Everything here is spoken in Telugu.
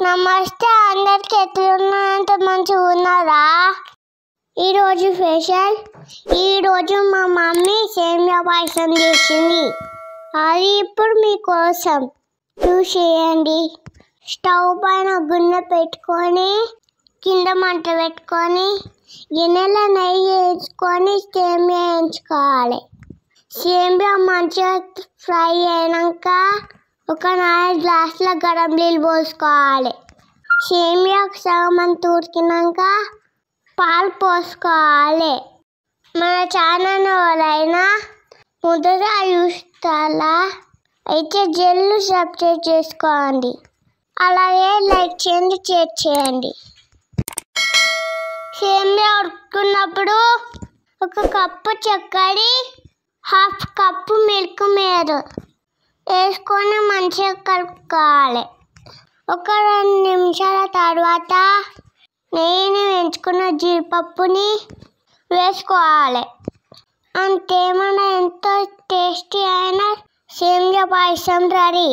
నమస్తే అందరికి ఎట్లున్నంత మంచిగా ఉన్నారా? ఈరోజు స్పెషల్. ఈరోజు మా మమ్మీ సేమియా పాయసం చేసింది. అది ఇప్పుడు మీకోసం చూసేయండి. స్టవ్ పైన గిన్నె పెట్టుకొని కింద మంట పెట్టుకొని గిన్నెలో నెయ్యి వేసుకొని సేమియా వేయించుకోవాలి. సేమియా మంచిగా ఫ్రై అయినాక ఒక 4 గ్లాసుల గరం నీళ్ళు పోసుకోవాలి. సేమియాకు సగం అంత ఉడికినాక పాలు పోసుకోవాలి. మన ఛానల్ ఎవరైనా మొదట చూస్తారా అయితే జల్లు సబ్స్క్రైబ్ చేసుకోండి, అలాగే లైక్ చేయండి, షేర్ చేయండి. సేమియా ఉడుకున్నప్పుడు 1 కప్పు చక్కెర, 1/2 కప్పు మిల్క్ మేడ్ వేసుకొని మంచిగా కలుపుకోవాలి. ఒక 2 నిమిషాల తర్వాత నెయ్యిని వేయించుకున్న జీడిపప్పుని వేసుకోవాలి. అంతే, మన ఎంతో టేస్టీ అయిన సేమియా పాయసం రెడీ.